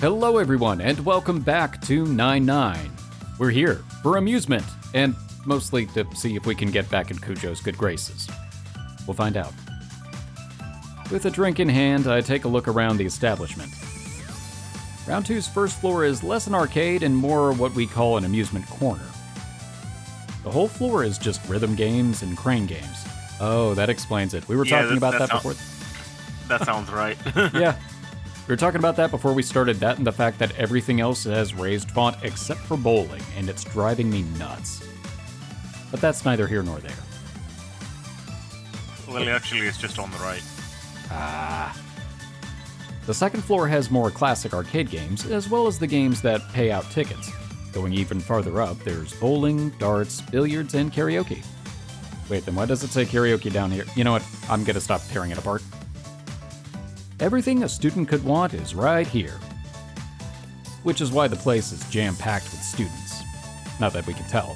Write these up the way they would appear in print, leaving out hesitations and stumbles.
Hello everyone, and welcome back to 9-9. We're here for amusement, and mostly to see if we can get back in Kujo's good graces. We'll find out. With a drink in hand, I take a look around the establishment. Round 2's first floor is less an arcade and more what we call an amusement corner. The whole floor is just rhythm games and crane games. Oh, that explains it. We were talking about that before. That sounds right. Yeah. We were talking about that before we started, that and the fact that everything else has raised font except for bowling, and it's driving me nuts. But that's neither here nor there. Well, actually, it's just on the right. The second floor has more classic arcade games, as well as the games that pay out tickets. Going even farther up, there's bowling, darts, billiards, and karaoke. Wait, then why does it say karaoke down here? You know what? I'm gonna stop tearing it apart. Everything a student could want is right here. Which is why the place is jam-packed with students. Not that we can tell.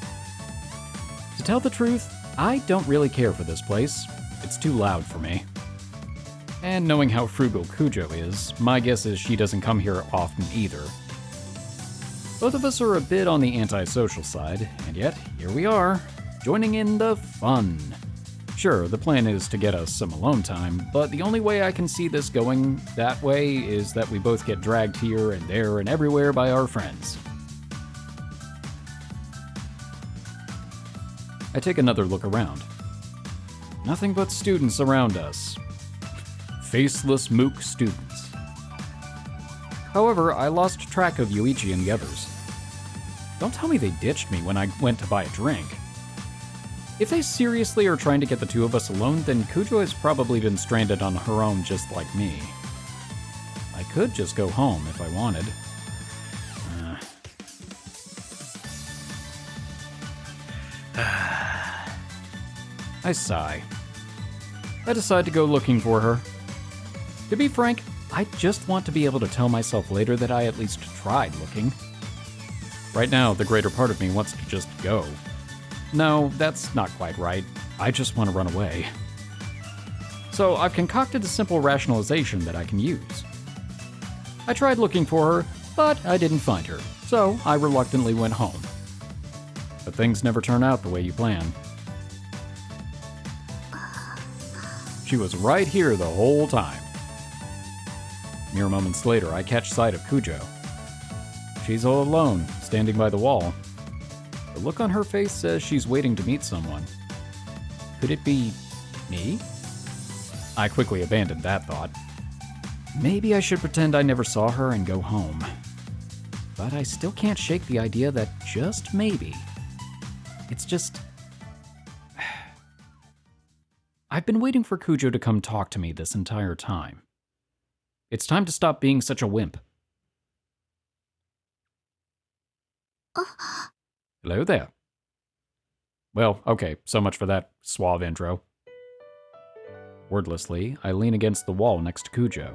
To tell the truth, I don't really care for this place. It's too loud for me. And knowing how frugal Kujo is, my guess is she doesn't come here often either. Both of us are a bit on the antisocial side, and yet, here we are, joining in the fun. Sure, the plan is to get us some alone time, but the only way I can see this going that way is that we both get dragged here and there and everywhere by our friends. I take another look around. Nothing but students around us. Faceless mook students. However, I lost track of Yuichi and the others. Don't tell me they ditched me when I went to buy a drink. If they seriously are trying to get the two of us alone, then Kujo has probably been stranded on her own just like me. I could just go home if I wanted. I sigh. I decide to go looking for her. To be frank, I just want to be able to tell myself later that I at least tried looking. Right now, the greater part of me wants to just go. No, that's not quite right. I just want to run away. So I've concocted a simple rationalization that I can use. I tried looking for her, but I didn't find her, so I reluctantly went home. But things never turn out the way you plan. She was right here the whole time. Mere moments later, I catch sight of Kujo. She's all alone, standing by the wall. The look on her face says she's waiting to meet someone. Could it be me? I quickly abandoned that thought. Maybe I should pretend I never saw her and go home. But I still can't shake the idea that just maybe. It's just... I've been waiting for Kujo to come talk to me this entire time. It's time to stop being such a wimp. Hello there. Well, okay, so much for that suave intro. Wordlessly, I lean against the wall next to Kujo.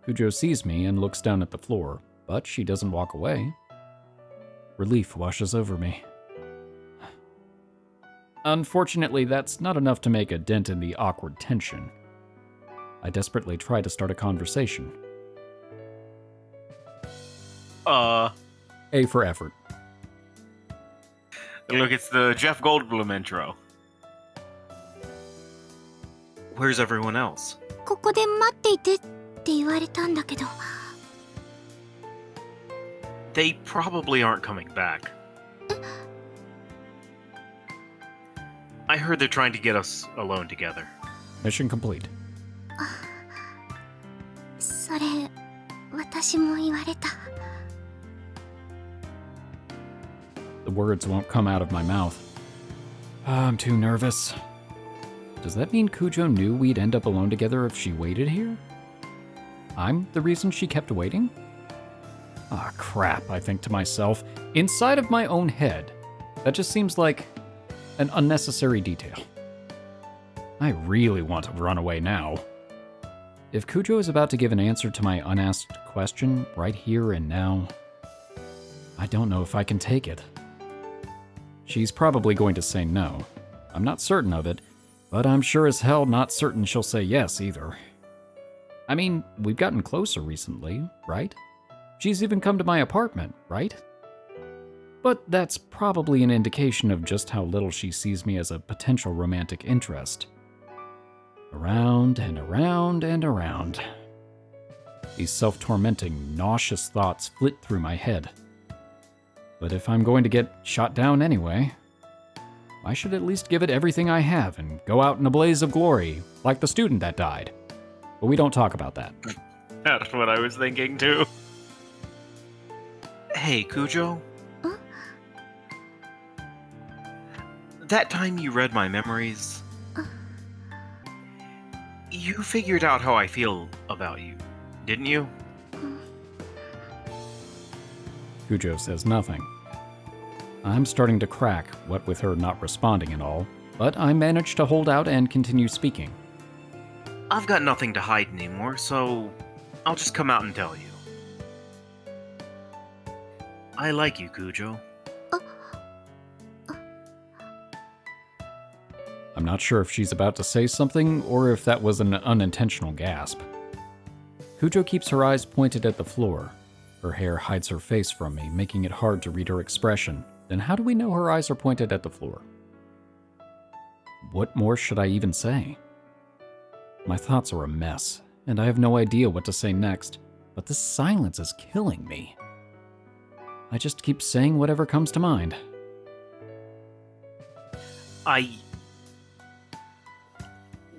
Kujo sees me and looks down at the floor, but she doesn't walk away. Relief washes over me. Unfortunately, that's not enough to make a dent in the awkward tension. I desperately try to start a conversation. A for effort. Look, it's the Jeff Goldblum intro. Where's everyone else? ここで待っていてって言われたんだけど。 They probably aren't coming back. I heard they're trying to get us alone together. Mission complete. それ、私も言われた。 The words won't come out of my mouth. I'm too nervous. Does that mean Kujo knew we'd end up alone together if she waited here? I'm the reason she kept waiting? Ah, crap, I think to myself. Inside of my own head. That just seems like an unnecessary detail. I really want to run away now. If Kujo is about to give an answer to my unasked question right here and now, I don't know if I can take it. She's probably going to say no. I'm not certain of it, but I'm sure as hell not certain she'll say yes either. I mean, we've gotten closer recently, right? She's even come to my apartment, right? But that's probably an indication of just how little she sees me as a potential romantic interest. Around and around and around. These self-tormenting, nauseous thoughts flit through my head. But if I'm going to get shot down anyway, I should at least give it everything I have and go out in a blaze of glory, like the student that died. But we don't talk about that. That's what I was thinking too. Hey, Kujo. Huh? That time you read my memories, you figured out how I feel about you, didn't you? Kujo says nothing. I'm starting to crack, what with her not responding and all, but I manage to hold out and continue speaking. I've got nothing to hide anymore, so I'll just come out and tell you. I like you, Kujo. I'm not sure if she's about to say something or if that was an unintentional gasp. Kujo keeps her eyes pointed at the floor. Her hair hides her face from me, making it hard to read her expression. Then how do we know her eyes are pointed at the floor? What more should I even say? My thoughts are a mess, and I have no idea what to say next, but this silence is killing me. I just keep saying whatever comes to mind. I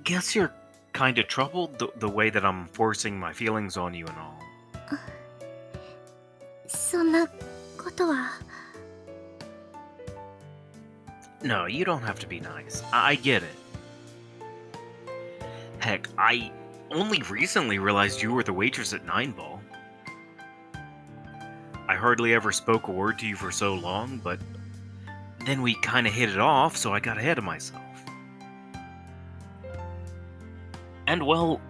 guess you're kind of troubled the way that I'm forcing my feelings on you and all. そんなことは。 No, you don't have to be nice. I get it. Heck, I only recently realized you were the waitress at Nine Ball. I hardly ever spoke a word to you for so long, but then we kind of hit it off, so I got ahead of myself. And well,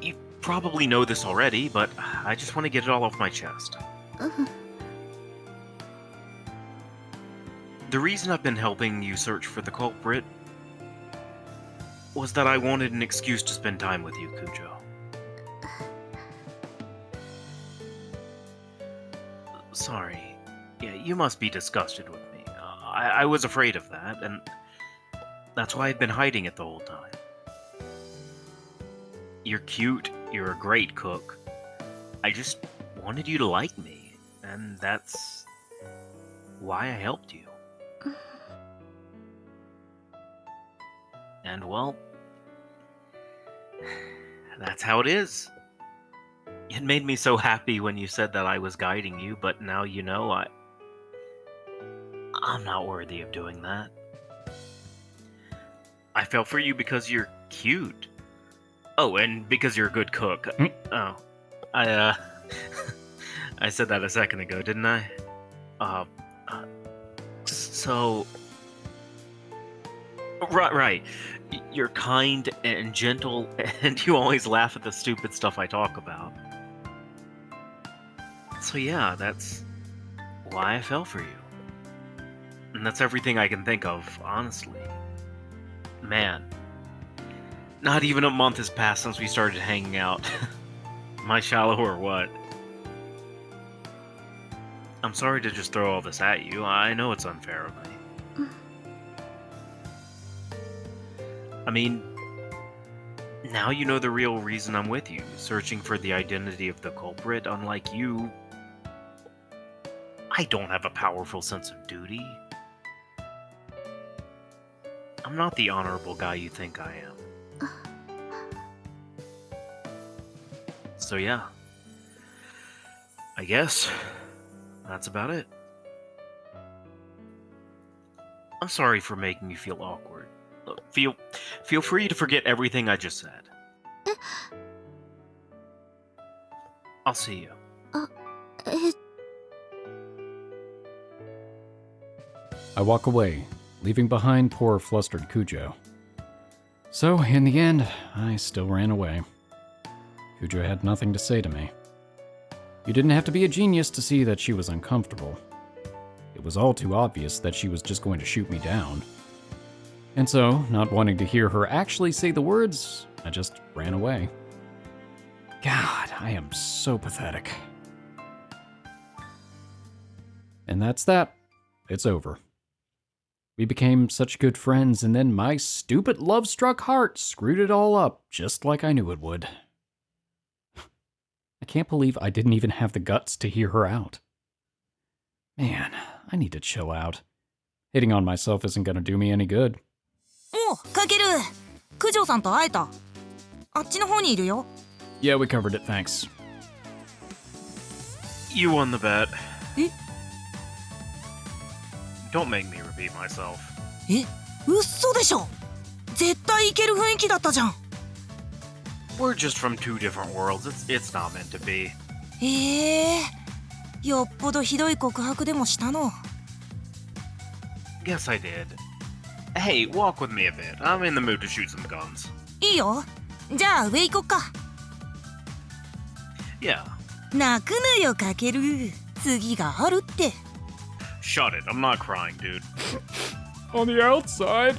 you probably know this already, but I just want to get it all off my chest. The reason I've been helping you search for the culprit was that I wanted an excuse to spend time with you, Kujo. Sorry. Yeah, you must be disgusted with me. I was afraid of that, and that's why I've been hiding it the whole time. You're cute, you're a great cook. I just wanted you to like me, and that's why I helped you. And well, that's how it is. It made me so happy when you said that I was guiding you, but now you know I'm not worthy of doing that. I fell for you because you're cute. Oh, and because you're a good cook. Oh, I said that a second ago, didn't I? So... Right. You're kind and gentle, and you always laugh at the stupid stuff I talk about. So yeah, that's why I fell for you. And that's everything I can think of, honestly. Man. Not even a month has passed since we started hanging out. Am I shallow or what? I'm sorry to just throw all this at you. I know it's unfair of me. I mean, now you know the real reason I'm with you, searching for the identity of the culprit. Unlike you, I don't have a powerful sense of duty. I'm not the honorable guy you think I am. So yeah, I guess that's about it. I'm sorry for making you feel awkward. Feel free to forget everything I just said. I'll see you. え、 I walk away, leaving behind poor flustered Kujo. So, in the end, I still ran away. Kujo had nothing to say to me. You didn't have to be a genius to see that she was uncomfortable. It was all too obvious that she was just going to shoot me down. And so, not wanting to hear her actually say the words, I just ran away. God, I am so pathetic. And that's that. It's over. We became such good friends, and then my stupid love-struck heart screwed it all up, just like I knew it would. I can't believe I didn't even have the guts to hear her out. Man, I need to chill out. Hitting on myself isn't gonna do me any good. おう、かける。九条さんと会えた。あっちの方にいるよ。Yeah, we covered it, thanks. You won the bet. え Don't make me repeat myself. え、嘘でしょ。絶対いける雰囲気だったじゃん。We're just from two different worlds. It's not meant to be. よっぽどひどい告白でもしたの。Guess I did. Hey, walk with me a bit. I'm in the mood to shoot some guns. いいよ。じゃあ上行こっか。Yeah. 泣くなよかける。次があるって。Shut it. I'm not crying, dude. On the outside.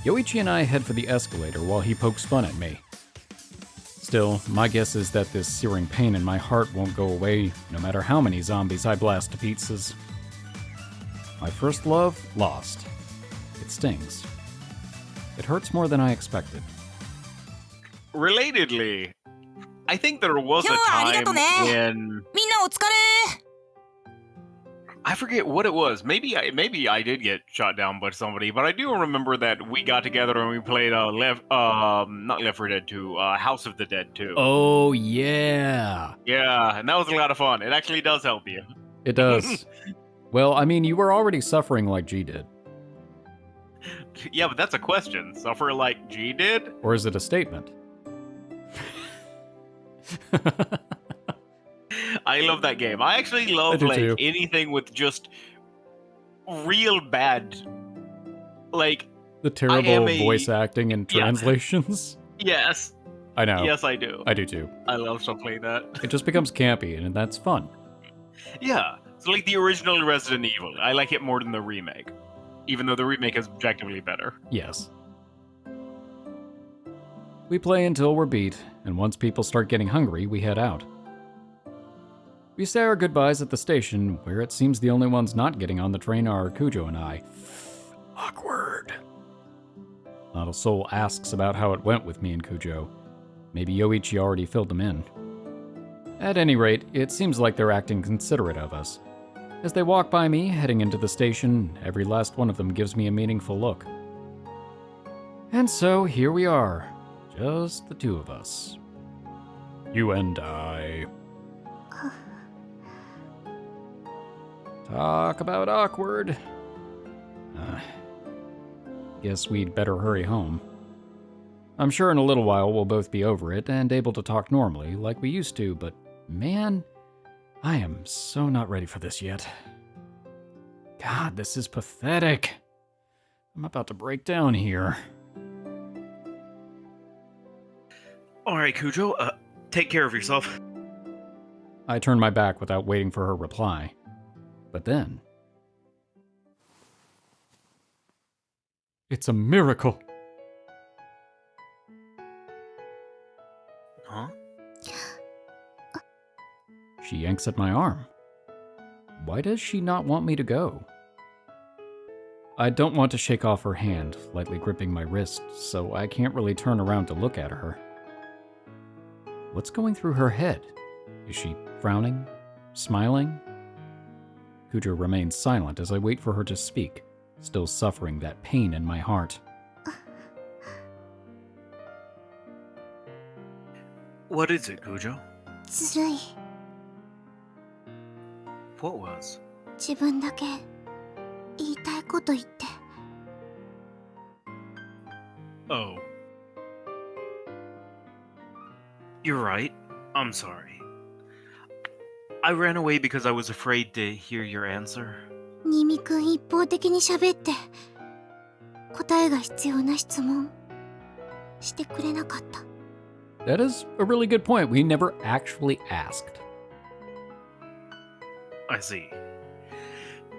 Yoichi and I head for the escalator while he pokes fun at me. Still, my guess is that this searing pain in my heart won't go away no matter how many zombies I blast to pieces. My first love, lost. It stings. It hurts more than I expected. Relatedly, I think there was a 今日はありが time とね。 when みんなお疲れ。 I forget what it was. Maybe I did get shot down by somebody, but I do remember that we got together and we played not Left 4 Dead 2, House of the Dead 2. Oh, yeah. Yeah, and that was a lot of fun. It actually does help you. It does. Well, I mean, you were already suffering like G did. Yeah, but that's a question. Suffer like G did? Or is it a statement? I love that game. I actually I love do like too. anything with just real bad, like The I terrible am a- voice acting and Yeah. translations. yes, I know. yes, I do. I do too. I love stuff like that. It just becomes campy, and that's fun. Yeah, so like the original Resident Evil. I like it more than the remake, even though the remake is objectively better. Yes. We play until we're beat, and once people start getting hungry, we head out. We say our goodbyes at the station, where it seems the only ones not getting on the train are Kujo and I. Awkward. Not a soul asks about how it went with me and Kujo. Maybe Yoichi already filled them in. At any rate, it seems like they're acting considerate of us. As they walk by me, heading into the station, every last one of them gives me a meaningful look. And so, here we are. Just the two of us. You and I. Talk about awkward. Guess we'd better hurry home. I'm sure in a little while we'll both be over it and able to talk normally like we used to, but man, I am so not ready for this yet. God, this is pathetic. I'm about to break down here. All right, Kujo, take care of yourself. I turn my back without waiting for her reply. But then... It's a miracle! Huh? She yanks at my arm. Why does she not want me to go? I don't want to shake off her hand, lightly gripping my wrist, so I can't really turn around to look at her. What's going through her head? Is she frowning? Smiling? Kujo remains silent as I wait for her to speak, still suffering that pain in my heart. What is it, Kujo? ずるい。 What was? 自分だけ言いたいこと言って。 Oh. You're right. I'm sorry. I ran away because I was afraid to hear your answer. ニミくん一方的に喋って答えが必要な質問してくれなかった。 That is a really good point. We never actually asked. I see.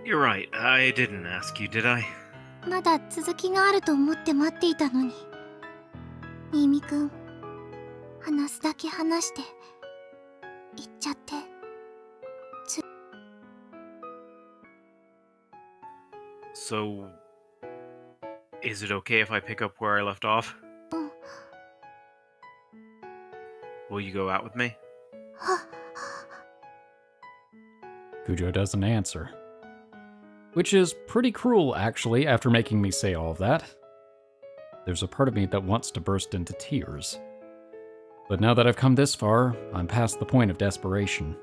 You're right. I didn't ask you, did I? まだ続きがあると思って待っていたのに。新見くん、話すだけ話して行っちゃって。So, is it okay if I pick up where I left off? うん。 Will you go out with me? は Kujo doesn't answer. Which is pretty cruel, actually, after making me say all of that. There's a part of me that wants to burst into tears. But now that I've come this far, I'm past the point of desperation.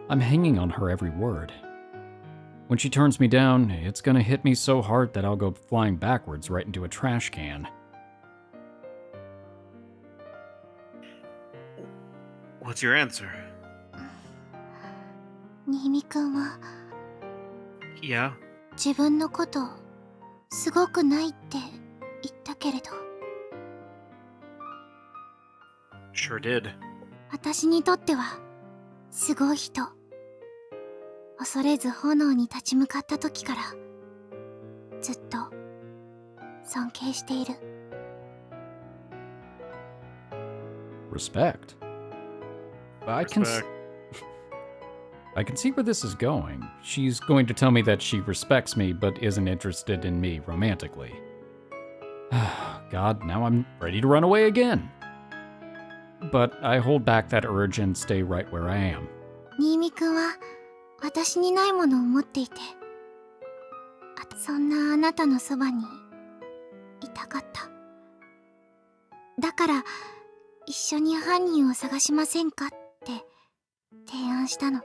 I'm hanging on her every word. When she turns me down, it's gonna hit me so hard that I'll go flying backwards right into a trash can. What's your answer? 新見くんは Yeah? 自分のことすごくないって言ったけれど、 Sure did. 私にとってはすごい人。恐れず炎に立ち向かった時からずっと尊敬している。 Respect? Respect. I can see where this is going. She's going to tell me that she respects me but isn't interested in me romantically. God, now I'm ready to run away again. But I hold back that urge and stay right where I am. 新見くんは私にないものを持っていて、そんなあなたのそばにいたかった。だから一緒に犯人を探しませんかって提案したの。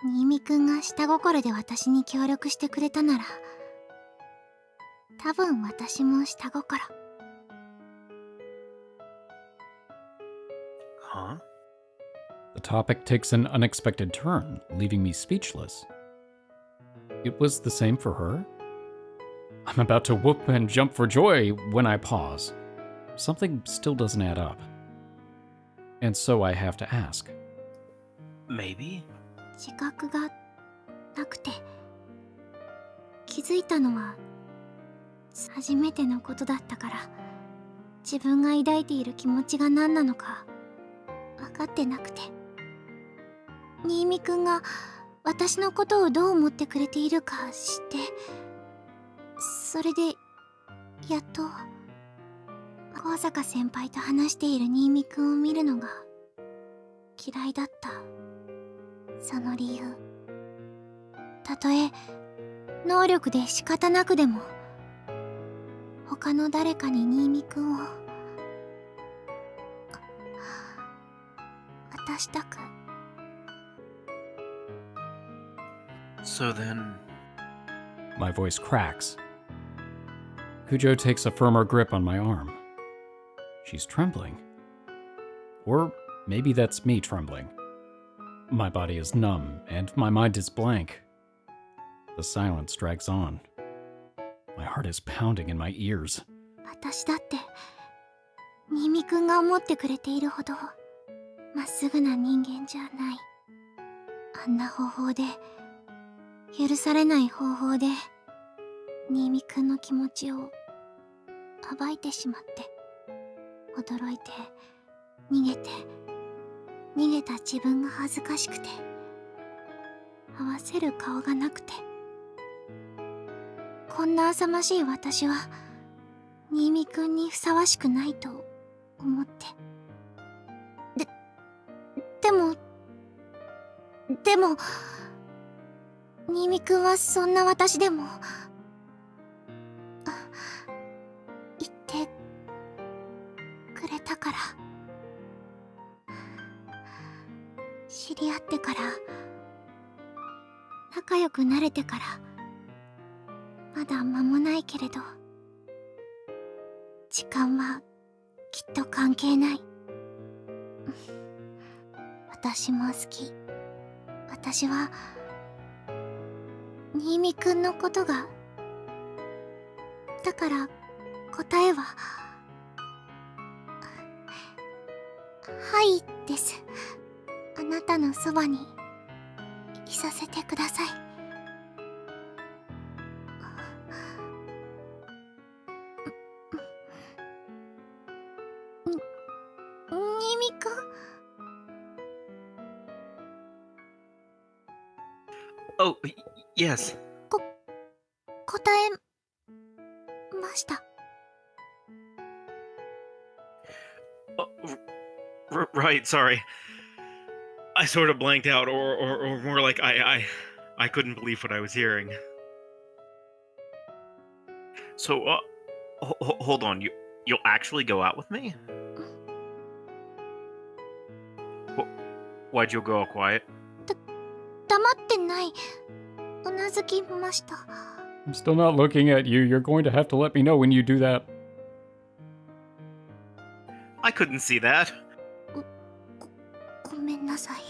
新見くんが下心で私に協力してくれたなら、多分私も下心。 Huh? The topic takes an unexpected turn, leaving me speechless. It was the same for her? I'm about to whoop and jump for joy when I pause. Something still doesn't add up. And so I have to ask. Maybe? 自覚がなくて、気づいたのは初めてのことだったから、自分が抱いている気持ちが何なのか分かってなくて。新見くんが私のことをどう思ってくれているか知って、それでやっと高坂先輩と話している新見くんを見るのが嫌いだった。その理由、たとえ能力で仕方なくでも他の誰かに新見くんを渡したく。 So then... My voice cracks. Kujo takes a firmer grip on my arm. She's trembling. Or maybe that's me trembling. My body is numb, and my mind is blank. The silence drags on. My heart is pounding in my ears. 私だって新見くんが思ってくれているほどまっすぐな人間じゃない。あんな方法で、許されない方法で新見くんの気持ちを暴いてしまって、驚いて逃げた自分が恥ずかしくて、合わせる顔がなくて、こんな浅ましい私は新見くんにふさわしくないと思って。でも新見くんはそんな私でも言ってくれたから。知り合ってから、仲良くなれてからまだ間もないけれど、時間はきっと関係ない。私も好き。私は新見くんのことが。だから答えははいです。あなたのそばにいさせてください。みくん。 Oh, yes. 答えました。 Oh, right, sorry. I sort of blanked out, or more like I couldn't believe what I was hearing. So, hold on. You'll actually go out with me? Why'd you go all quiet? 黙ってない。うなずきました。 I'm still not looking at you. You're going to have to let me know when you do that. I couldn't see that. ごめんなさい。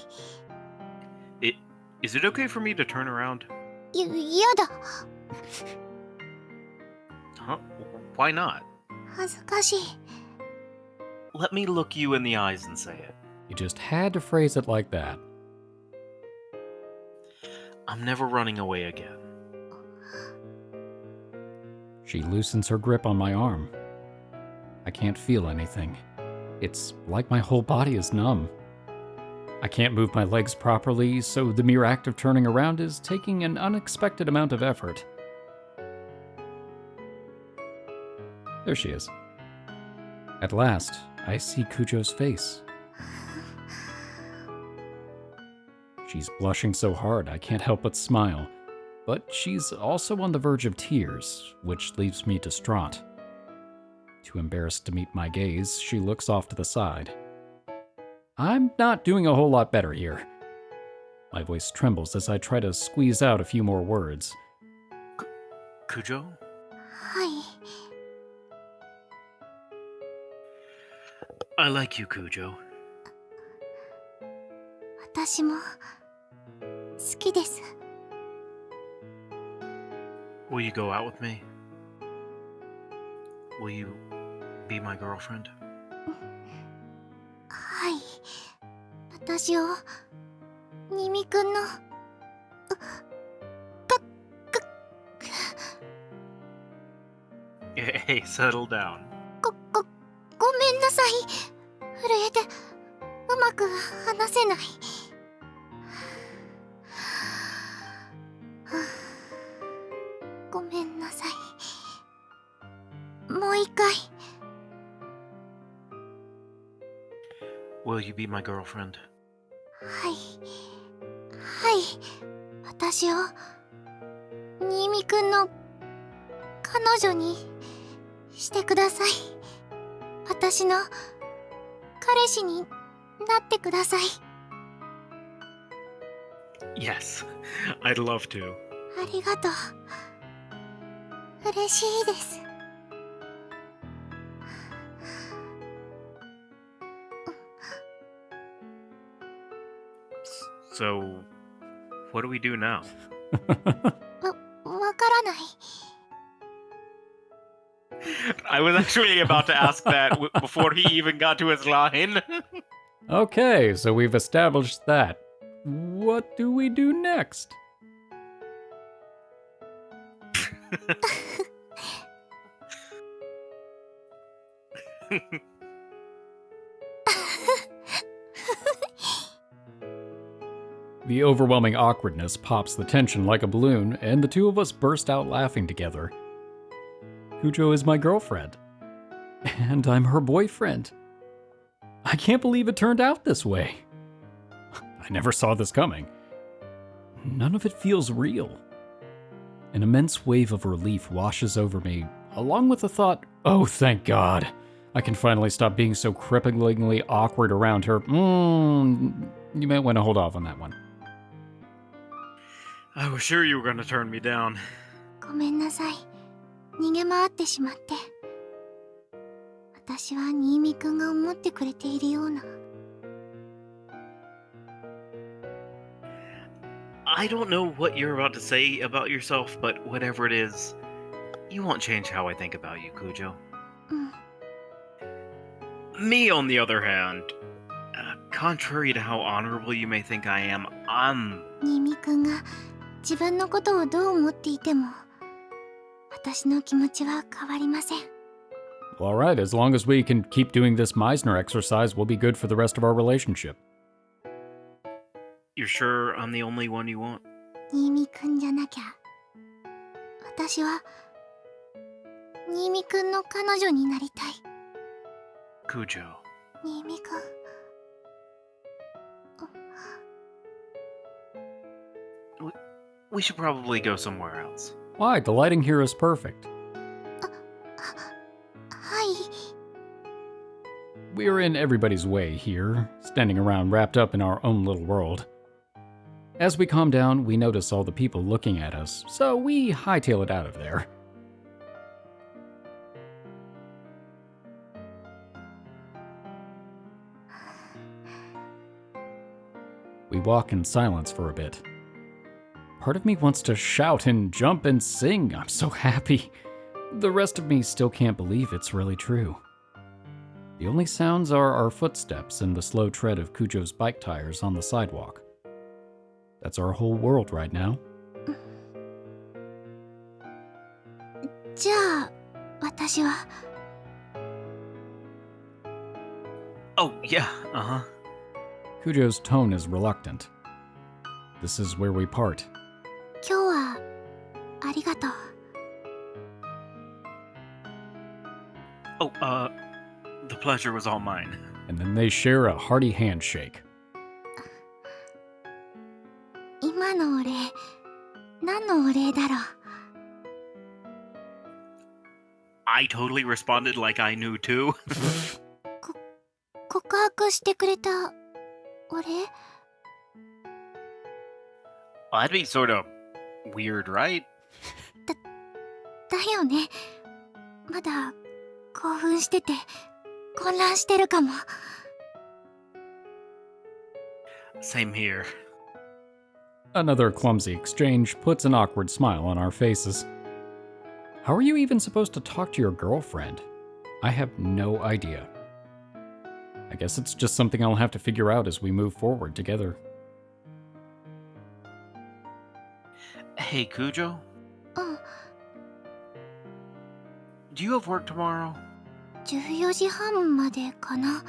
Is it okay for me to turn around? やだ。 Huh? Why not? 恥ずかしい。 Let me look you in the eyes and say it. You just had to phrase it like that. I'm never running away again. She loosens her grip on my arm. I can't feel anything. It's like my whole body is numb. I can't move my legs properly, so the mere act of turning around is taking an unexpected amount of effort. There she is. At last, I see Kujo's face. She's blushing so hard I can't help but smile, but she's also on the verge of tears, which leaves me distraught. Too embarrassed to meet my gaze, she looks off to the side. I'm not doing a whole lot better here. My voice trembles as I try to squeeze out a few more words. Kujo? はい。 I like you, Kujo. 私も好きです。 Will you go out with me? Will you be my girlfriend? はい。私をにみくんのHey, settle down. ごめんなさい。震えてうまく話せない。ごめんなさい。もう一回。 Will you be my girlfriend? はい。はい。私を新見くんの彼女にしてください。私の彼氏になってください。 Yes, I'd love to. ありがとう。嬉しいです。 So, what do we do now? わからない。 I was actually about to ask that before he even got to his line. Okay, so we've established that. What do we do next? The overwhelming awkwardness pops the tension like a balloon, and the two of us burst out laughing together. Kujo is my girlfriend. And I'm her boyfriend. I can't believe it turned out this way. I never saw this coming. None of it feels real. An immense wave of relief washes over me, along with the thought, oh, thank God. I can finally stop being so cripplingly awkward around her. You might want to hold off on that one. I was sure you were going to turn me down. ごめんなさい。逃げ回ってしまって。私は新見くんが思ってくれているような。 I don't know what you're about to say about yourself, but whatever it is, you won't change how I think about you, Kujo. うん。 Me, on the other hand, contrary to how honorable you may think I am, I'm... 新見くんが自分のことをどう思っていても、私の気持ちは変わりません。All right, as long as we can keep doing this Meisner exercise, we'll be good for the rest of our relationship. You're sure I'm the only one you want? 新見くんじゃなきゃ私は新見くんの彼女になりたい。 Kujo. 新見くん We should probably go somewhere else. Why? The lighting here is perfect. はい。 We're in everybody's way here, standing around wrapped up in our own little world. As we calm down, we notice all the people looking at us, so we hightail it out of there. We walk in silence for a bit. Part of me wants to shout and jump and sing. I'm so happy. The rest of me still can't believe it's really true. The only sounds are our footsteps and the slow tread of Kujo's bike tires on the sidewalk. That's our whole world right now. じゃあ私は Oh, yeah, uh-huh. Kujo's tone is reluctant. This is where we part. 今日はありがとう。 Oh, the pleasure was all mine. And then they share a hearty handshake. 今のお礼何のお礼だろう。 I totally responded like I knew too. 告白してくれたお礼？ That'd be sort of weird, right? だよね。まだ興奮してて混乱してるかも。 Same here. Another clumsy exchange puts an awkward smile on our faces. How are you even supposed to talk to your girlfriend? I have no idea. I guess it's just something I'll have to figure out as we move forward together. Hey, Kujo, うん。 do you have work tomorrow? 14時半までかな。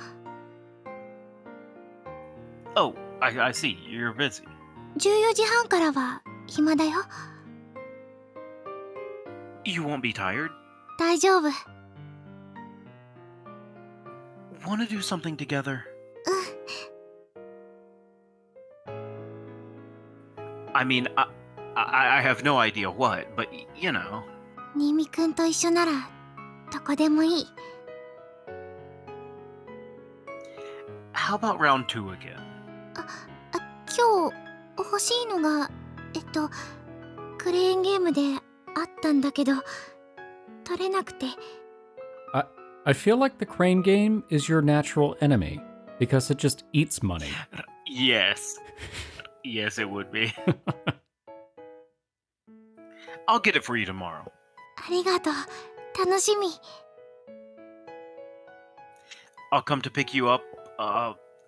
Oh, I see. You're busy. 14時半からは暇だよ。 You won't be tired? 大丈夫。 Want to do something together? うん。 I mean, I have no idea what, but you know. 新見くんと一緒ならどこでもいい。 How about round 2 again? 今日欲しいのがクレーンゲームであったんだけど取れなくて。 I feel like the crane game is your natural enemy, because it just eats money. Yes. Yes, it would be. I'll get it for you tomorrow. ありがとう。楽しみ。 I'll come to pick you up,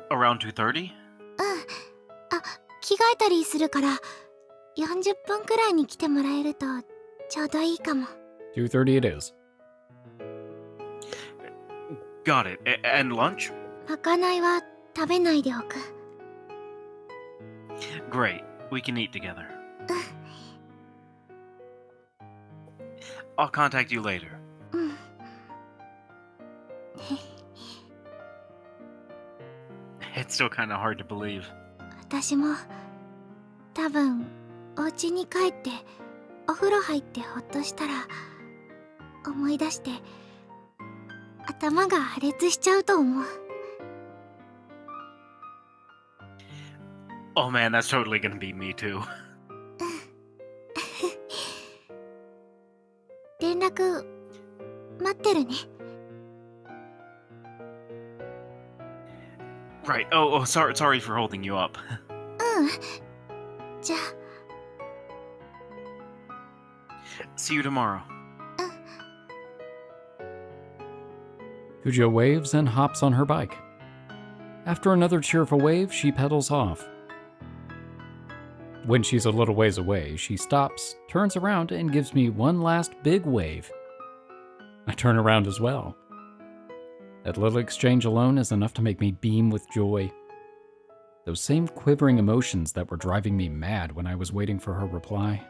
around 2:30? 着替えたりするから40分くらいに来てもらえるとちょうどいいかも。 2:30 it is. Got it. And lunch? まかないは食べないでおく。 Great. We can eat together. I'll contact you later. うん。 It's still kind of hard to believe. 私も多分お家に帰ってお風呂入ってほっとしたら思い出して頭が破裂しちゃうと思う。 Oh man, that's totally gonna be me too. 連絡待ってるね。 Right. Oh, sorry for holding you up. うん。じゃあ See you tomorrow. Kujo waves and hops on her bike. After another cheerful wave, she pedals off. When she's a little ways away, she stops, turns around, and gives me one last big wave. I turn around as well. That little exchange alone is enough to make me beam with joy. Those same quivering emotions that were driving me mad when I was waiting for her reply.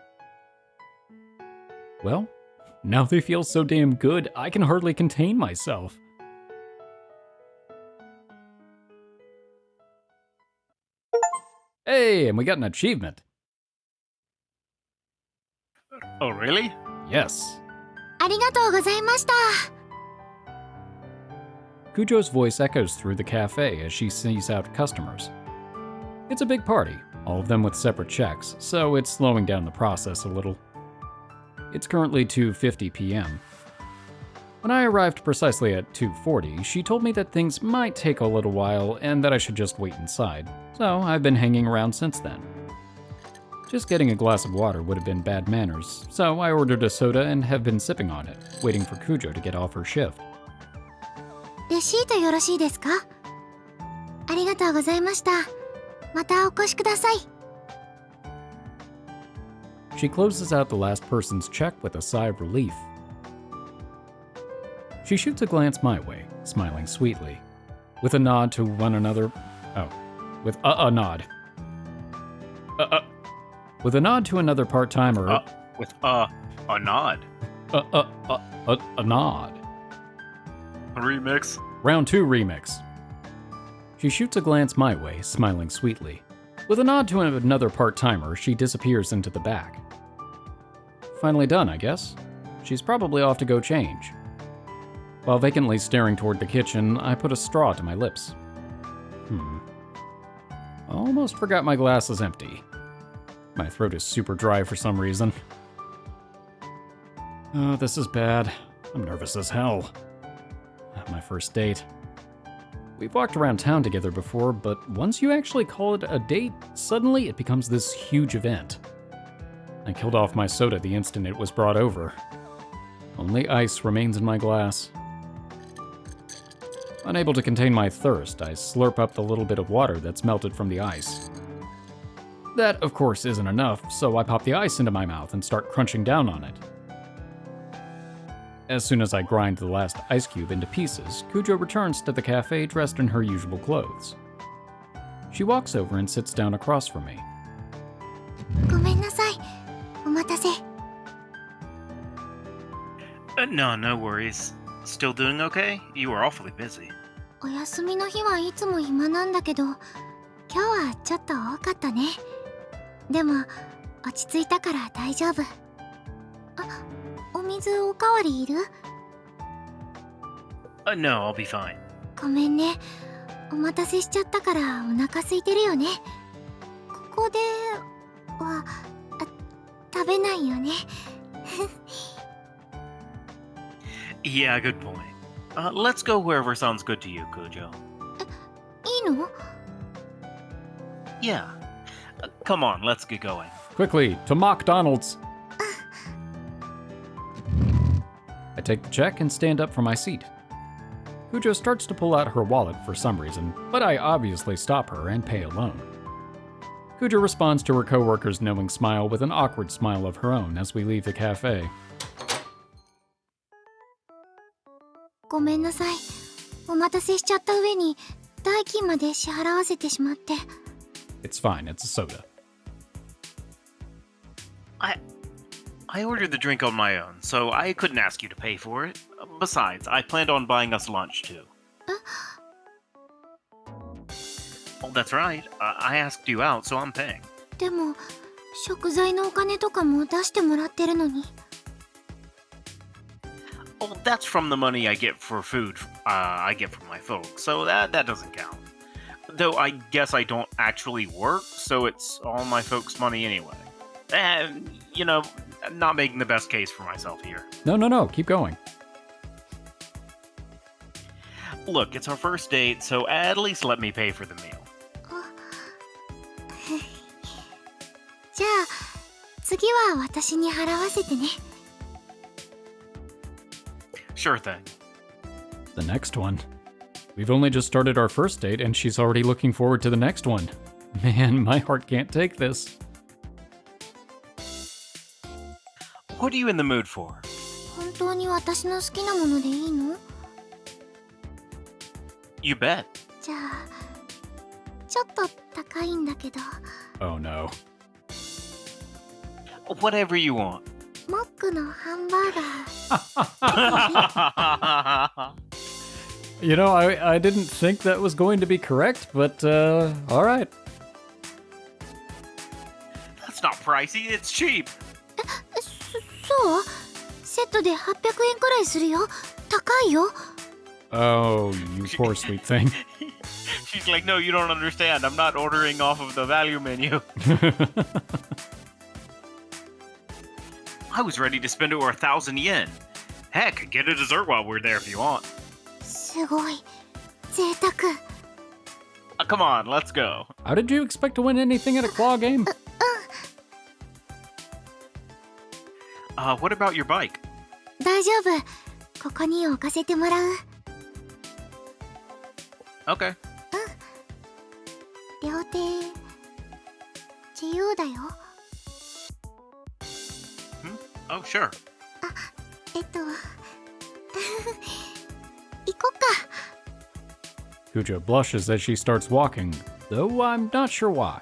Well, now they feel so damn good, I can hardly contain myself. Hey, and we got an achievement. Oh, really? Yes. ありがとうございました。 Kujo's voice echoes through the cafe as she sees out customers. It's a big party, all of them with separate checks, so it's slowing down the process a little. It's currently 2:50 p.m. When I arrived precisely at 2:40, she told me that things might take a little while and that I should just wait inside, so I've been hanging around since then. Just getting a glass of water would have been bad manners, so I ordered a soda and have been sipping on it, waiting for Kujo to get off her shift. レシートよろしいですか？ありがとうございました。またお越しください。 She closes out the last person's check with a sigh of relief. She shoots a glance my way, smiling sweetly, with a nod to one another. Oh, with a nod. With a nod to another part-timer. With a nod. A nod. Remix. Round 2 remix. She shoots a glance my way, smiling sweetly. With a nod to another part-timer, she disappears into the back. Finally done, I guess. She's probably off to go change. While vacantly staring toward the kitchen, I put a straw to my lips. Almost forgot my glass is empty. My throat is super dry for some reason. Oh, this is bad. I'm nervous as hell. My first date. We've walked around town together before, but once you actually call it a date, suddenly it becomes this huge event. I killed off my soda the instant it was brought over. Only ice remains in my glass. Unable to contain my thirst, I slurp up the little bit of water that's melted from the ice. That, of course, isn't enough, so I pop the ice into my mouth and start crunching down on it. As soon as I grind the last ice cube into pieces, Kujo returns to the cafe dressed in her usual clothes. She walks over and sits down across from me. ごめんなさい。お待たせ。 No worries. Still doing okay? You were awfully busy. お休みの日はいつも暇なんだけど、今日はちょっと多かったね。でも、落ち着いたから大丈夫。あ、お水おかわりいる？ No, I'll be fine. ごめんね。お待たせしちゃったからお腹空いてるよね。ここでは、食べないよね。Yeah, good point. Let's go wherever sounds good to you, Kujo. いいの？ Yeah. Come on, let's get going. Quickly, to McDonald's! I take the check and stand up from my seat. Kujo starts to pull out her wallet for some reason, but I obviously stop her and pay alone. Kujo responds to her coworker's knowing smile with an awkward smile of her own as we leave the cafe. ごめんなさい。お待たせしちゃった上に代金まで支払わせてしまって。 It's fine, it's a soda. I ordered the drink on my own, so I couldn't ask you to pay for it. Besides, I planned on buying us lunch too. Oh, that's right. I asked you out, so I'm paying. でも、食材のお金とかも出してもらってるのに。 Oh, that's from the money I get for food I get from my folks, so that doesn't count. Though I guess I don't actually work, so it's all my folks' money anyway. And, you know, not making the best case for myself here. No, keep going. Look, it's our first date, so at least let me pay for the meal. じゃあ、次は私に払わせてね。 Sure thing. The next one. We've only just started our first date and she's already looking forward to the next one. Man, my heart can't take this. What are you in the mood for? 本当に私の好きなものでいいの？ You bet. じゃあちょっと高いんだけど Oh no. Whatever you want. モックのハンバーガー You know, I didn't think that was going to be correct, but alright. That's not pricey, it's cheap. そうセットで800円くらいするよ高いよ Oh, you poor sweet thing. She's like, no, you don't understand. I'm not ordering off of the value menu. I was ready to spend over 1,000 yen. Heck, get a dessert while we're there if you want. すごい贅沢 Come on, let's go. How did you expect to win anything at a claw game? What about your bike? 大丈夫ここに置かせてもらう Okay. 両手自由だよ Oh, sure. 行こっか Kujo blushes as she starts walking, though I'm not sure why.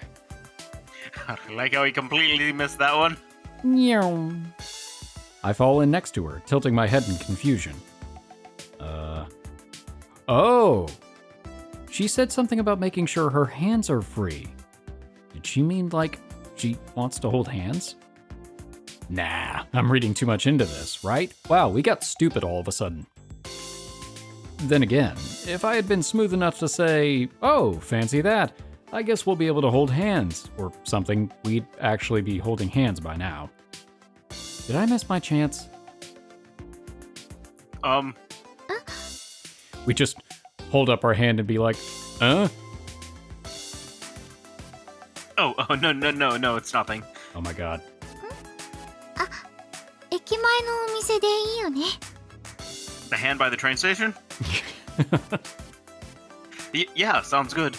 Like how he completely missed that one. I fall in next to her, tilting my head in confusion. Oh! She said something about making sure her hands are free. Did she mean, like, she wants to hold hands? Nah, I'm reading too much into this, right? Wow, we got stupid all of a sudden. Then again, if I had been smooth enough to say, oh, fancy that, I guess we'll be able to hold hands, or something, we'd actually be holding hands by now. Did I miss my chance? We just hold up our hand and be like, Oh, no, it's nothing. Oh my god. 駅前のお店でいいよね The hand by the train station? Yeah, sounds good.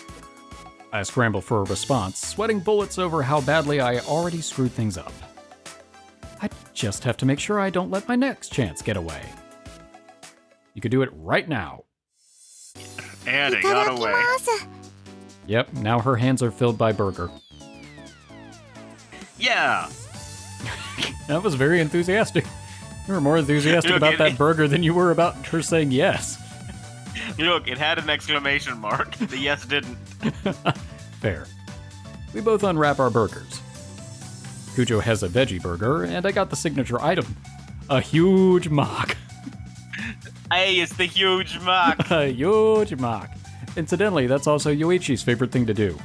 I scramble for a response, sweating bullets over how badly I already screwed things up. I just have to make sure I don't let my next chance get away. You could do it right now. And い it た got だき away. ます Yep, now her hands are filled by burger. Yeah. That was very enthusiastic. You were more enthusiastic Look, about that burger than you were about her saying yes. Look, it had an exclamation mark. The yes didn't. Fair. We both unwrap our burgers. Kujo has a veggie burger, and I got the signature item. A huge mock. Hey, it's the huge mock. A huge mock. Incidentally, that's also Yoichi's favorite thing to do.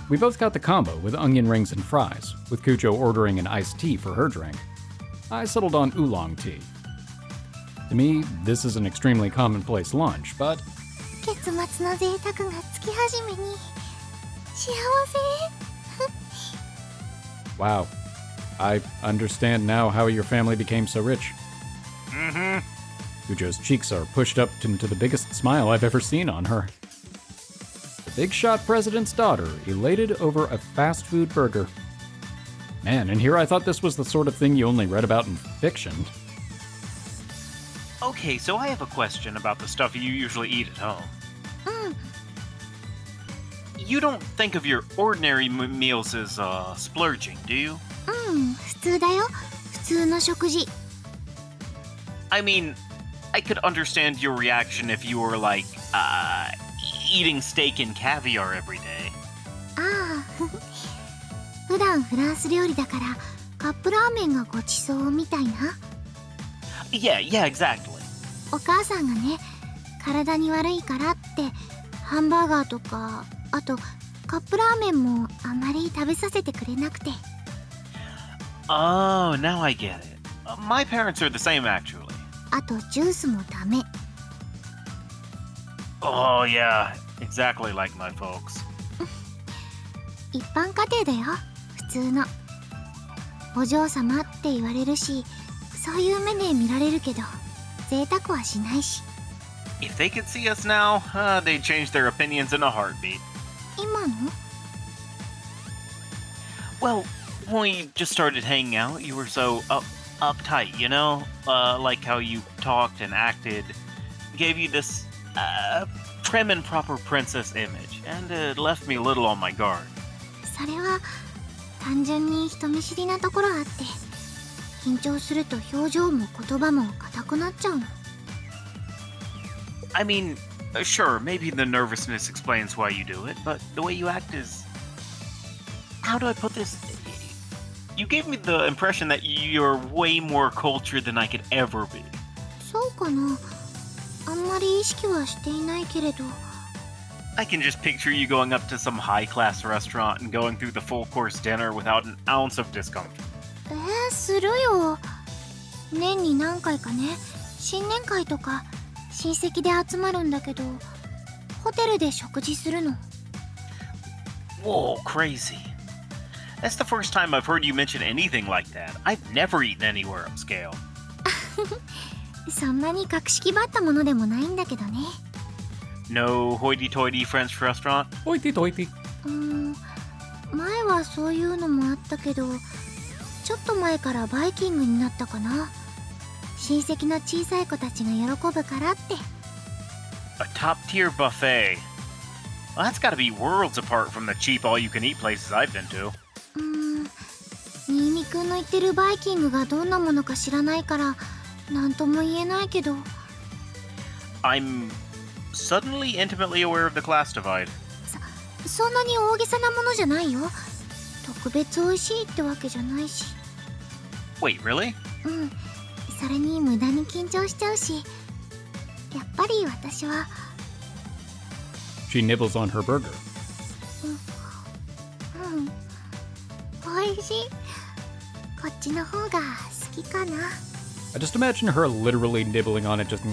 We both got the combo with onion rings and fries, with Kujo ordering an iced tea for her drink. I settled on oolong tea. To me, this is an extremely commonplace lunch, but 月末の贅沢が月始めに幸せ wow. I understand now how your family became so rich. Mm-hmm. Kujo's cheeks are pushed up into the biggest smile I've ever seen on her. The big shot president's daughter, elated over a fast food burger. Man, and here I thought this was the sort of thing you only read about in fiction. Okay, so I have a question about the stuff you usually eat at home. You don't think of your ordinary meals as splurging, do you? 普通だよ普通の食事 I mean, I could understand your reaction if you were like, eating steak and caviar every day. ああ普段フランス料理だからカップラーメンがごちそうみたいな Yeah, exactly. お母さんがね体に悪いからってハンバーガーとかあとカップラーメンもあまり食べさせてくれなくて Oh, now I get it. My parents are the same, actually. あとジュースもダメ Oh, yeah, exactly like my folks. 一般家庭だよ普通のお嬢様って言われるしそういう目で見られるけど贅沢はしないし If they could see us now, they'd change their opinions in a heartbeat. 今の Well, when we just started hanging out, you were so uptight, you know? Like how you talked and acted. Gave you this a prim and proper princess image, and it left me a little on my guard. それは単純に人見知りなところあって、緊張すると表情も言葉も硬くなっちゃうの。 I mean, sure, maybe the nervousness explains why you do it, but the way you act is... How do I put this? You gave me the impression that you're way more cultured than I could ever be. そうかな。あんまり意識はしていないけれど。 I can just picture you going up to some high-class restaurant and going through the full-course dinner without an ounce of discomfort. するよ。年に何回かね、新年会とか親戚で集まるんだけど、ホテルで食事するの。 Whoa, crazy. That's the first time I've heard you mention anything like that. I've never eaten anywhere upscale. そんなに格式ばったものでもないんだけどね。 No hoity-toity French restaurant? おいてといて。前はそういうのもあったけど、ちょっと前からバイキングになったかな。親戚の小さい子たちが喜ぶからって。 A top-tier buffet. Well, that's gotta be worlds apart from the cheap all-you-can-eat places I've been to. 新見くんの言ってるバイキングがどんなものか知らないから何とも言えないけど。 I'm suddenly intimately aware of the class divide. そんなに大げさなものじゃないよ。特別美味しいってわけじゃないし。 Wait, really? それに無駄に緊張しちゃうし、やっぱり私は。 She nibbles on her burger. 美味しい。こっちの方が好きかな。 I just imagine her literally nibbling on it, just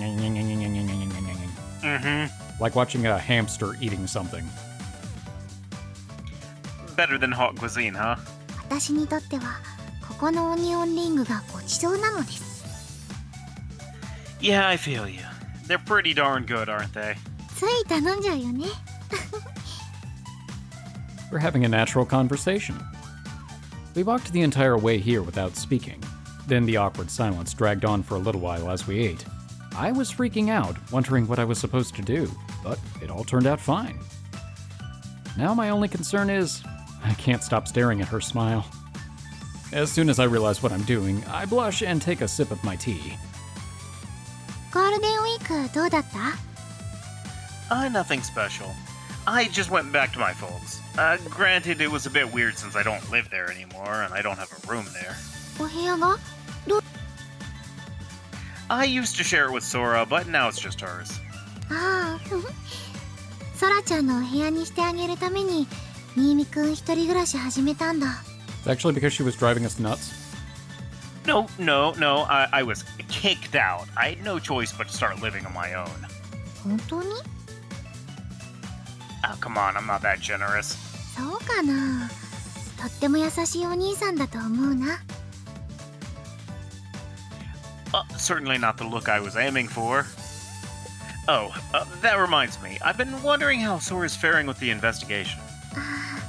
like watching a hamster eating something. Better than hot cuisine, huh? 私にとってはここのオニオンリングがごちそうなのです。 Yeah, I feel you. They're pretty darn good, aren't they? つい頼んじゃうよね。 We're having a natural conversation. We walked the entire way here without speaking. Then the awkward silence dragged on for a little while as we ate. I was freaking out, wondering what I was supposed to do, but it all turned out fine. Now my only concern is, I can't stop staring at her smile. As soon as I realize what I'm doing, I blush and take a sip of my tea. ゴールデンウィークどうだった？ Nothing special. I just went back to my folks. Granted, it was a bit weird since I don't live there anymore and I don't have a room there. お部屋が？ I used to share it with Sora, but now it's just hers. ああ、ソラちゃんのお部屋にしてあげるために新見くん一人暮らし始めたんだ。 It's actually because she was driving us nuts. No. I was kicked out. I had no choice but to start living on my own. 本当に？ Oh, come on, I'm not that generous. そうかな。とっても優しいお兄さんだと思うな。 Certainly not the look I was aiming for. Oh, that reminds me. I've been wondering how Sora's faring with the investigation. あ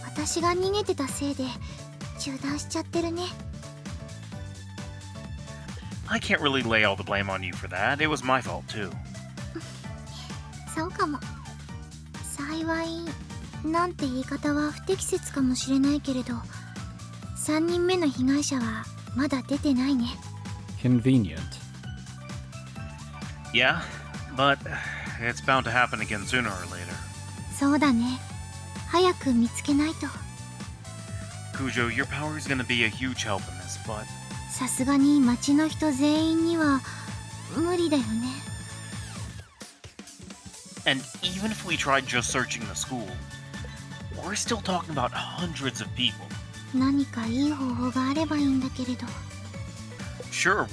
あ、私が逃げてたせいで中断しちゃってるね。 I can't really lay all the blame on you for that. It was my fault, too. そうかも。幸い、なんて言い方は不適切かもしれないけれど、3人目の被害者はまだ出てないね。 Convenient. Yeah, but it's bound to happen again sooner or later. そうだね。早く見つけないと。 Kujo, your power is gonna be a huge help in this, but... さすがに町の人全員には無理だよね。 And even if we tried just searching the school, we're still talking about hundreds of people. 何かいい方法があればいいんだけれど。 Sure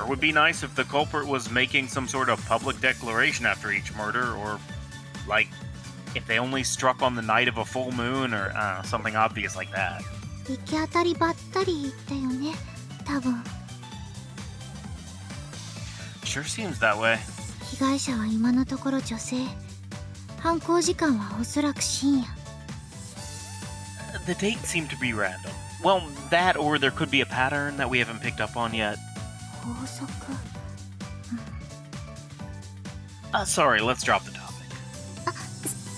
would be nice if the culprit was making some sort of public declaration after each murder, or, like, if they only struck on the night of a full moon, or something obvious like that. 行き当たりばったりだよね、多分。 Sure seems that way. 被害者は今のところ女性。犯行時間はおそらく深夜。 The date seemed to be random. Well, that or there could be a pattern that we haven't picked up on yet. 法則。Sorry, let's drop the topic.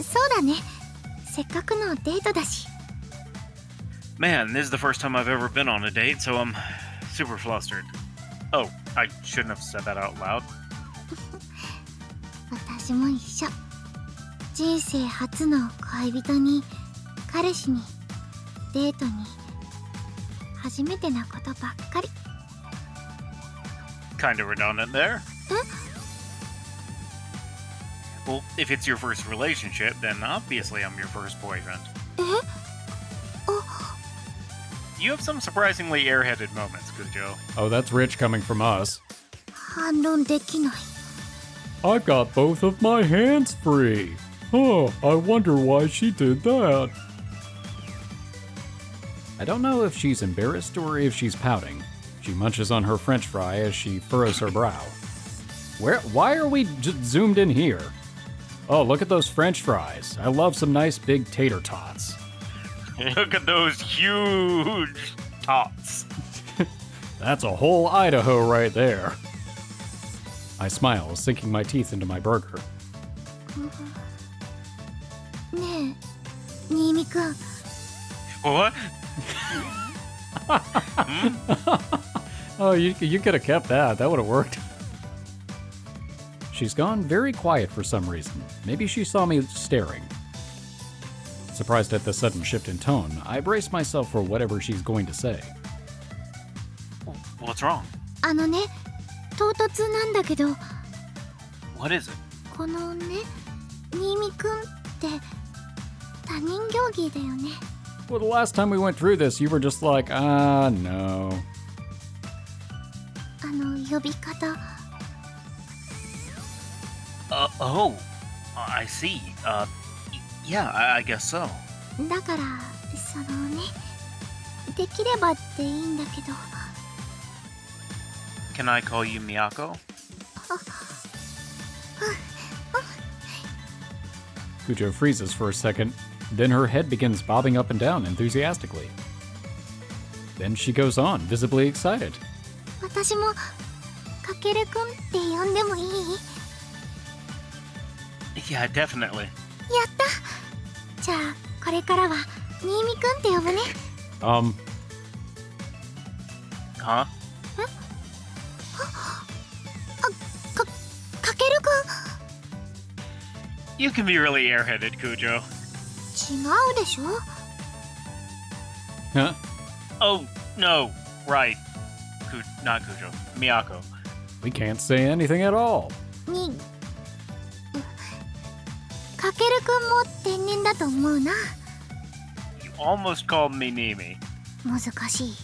そうだね。せっかくのデートだし。 Man, this is the first time I've ever been on a date, so I'm super flustered. Oh, I shouldn't have said that out loud. 私も一緒。人生初の恋人に、彼氏に、デートに、初めてなことばっかり。 Kinda redundant there. Well, if it's your first relationship, then obviously I'm your first boyfriend. え？あ、 You have some surprisingly airheaded moments, Kujo. Oh, that's rich coming from us. 反論できない。 I've got both of my hands free. Oh, I wonder why she did that. I don't know if she's embarrassed or if she's pouting. She munches on her french fry as she furrows her brow. Why are we zoomed in here? Oh, look at those french fries. I love some nice big tater tots. Look at those huge tots. That's a whole Idaho right there. I smile, sinking my teeth into my burger. ねえ、新見くん。 What? Oh, you could have kept that. That would have worked. She's gone very quiet for some reason. Maybe she saw me staring. Surprised at the sudden shift in tone, I brace myself for whatever she's going to say. What's wrong? あのね、唐突なんだけど、 What is it? このね、新見くんって他人行儀だよね。 Well, the last time we went through this, you were just like, no. 呼び方。 Oh, I see. Yeah, I guess so. だから、そのね、できればっていいんだけど。 Can I call you Miyako? Kujo freezes for a second, then her head begins bobbing up and down enthusiastically. Then she goes on, visibly excited. 私も、かけるくんって呼んでもいい？ Yeah, definitely. やったじゃあ、これからは、新見くんって呼ぶね。 Huh? かけるく You can be really airheaded, Kujo. ん違うでしょ？ Huh? Oh, no. Right. Not Kujo. Miyako. We can't say anything at all. に、かけるくんも天然だと思うな。 You almost called me Nimi. 難しい。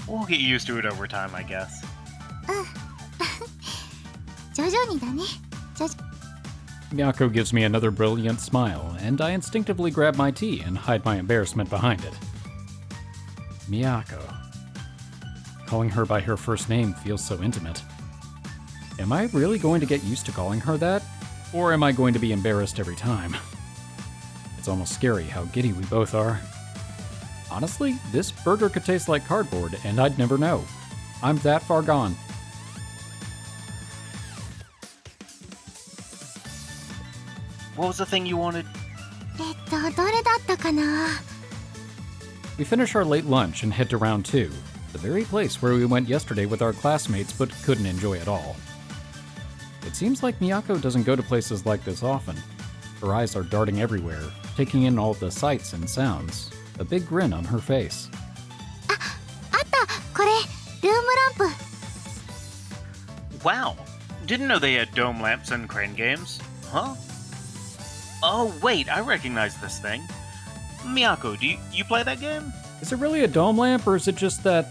We'll get used to it over time, I guess. 徐々にだね。Miyako gives me another brilliant smile, and I instinctively grab my tea and hide my embarrassment behind it. Miyako. Calling her by her first name feels so intimate. Am I really going to get used to calling her that? Or am I going to be embarrassed every time? It's almost scary how giddy we both are. Honestly, this burger could taste like cardboard, and I'd never know. I'm that far gone. What was the thing you wanted? どれだったかな？ We finish our late lunch and head to round 2, the very place where we went yesterday with our classmates but couldn't enjoy it all. It seems like Miyako doesn't go to places like this often. Her eyes are darting everywhere, taking in all the sights and sounds, a big grin on her face. あったこれ、ルームランプ。 Wow. Didn't know they had dome lamps and crane games. Huh? Oh, wait, I recognize this thing. Miyako, do you play that game? Is it really a dome lamp, or is it just that,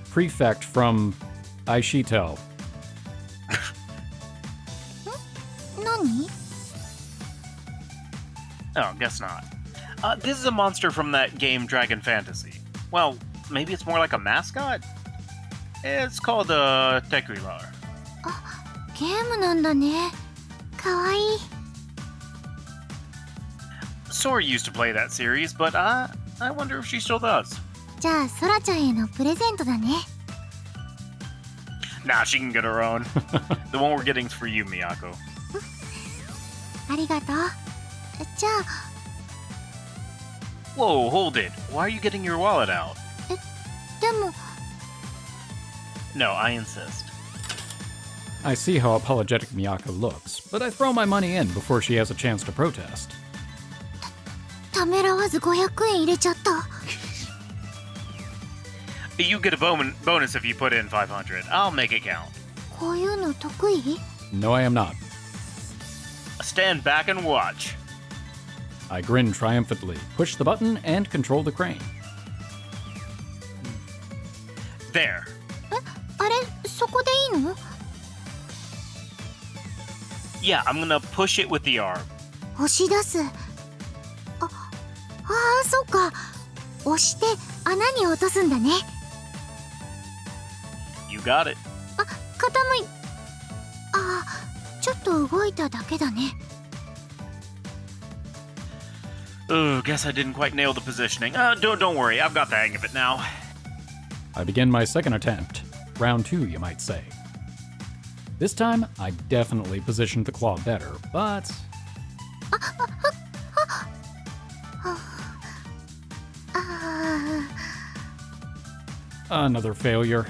prefect from Aishito? 何？ Oh, guess not. This is a monster from that game Dragon Fantasy. Well, maybe it's more like a mascot? It's called, Tequila. ゲームなんだね。かわいい。 Sora used to play that series, but I wonder if she still does. じゃあ、ソラちゃんへのプレゼントだね。Nah, she can get her own. The one we're getting's for you, Miyako. ありがとう。じゃあ、 Whoa, hold it. Why are you getting your wallet out? でも No, I insist. I see how apologetic Miyako looks, but I throw my money in before she has a chance to protest. ためらわず500円入れちゃった。 You get a bonus if you put in 500. I'll make it count. こういうの得意？ No, I am not. Stand back and watch. I grin triumphantly, push the button, and control the crane. There. あれ、そこでいいの？ Yeah, I'm gonna push it with the arm. 押し出す。あ、そうか。押して穴に落とすんだね。 You got it. あ、傾い。ちょっと動いただけだね。 Ugh, guess I didn't quite nail the positioning. Don't worry, I've got the hang of it now. I begin my second attempt. Round 2, you might say. This time, I definitely positioned the claw better, but... Another failure.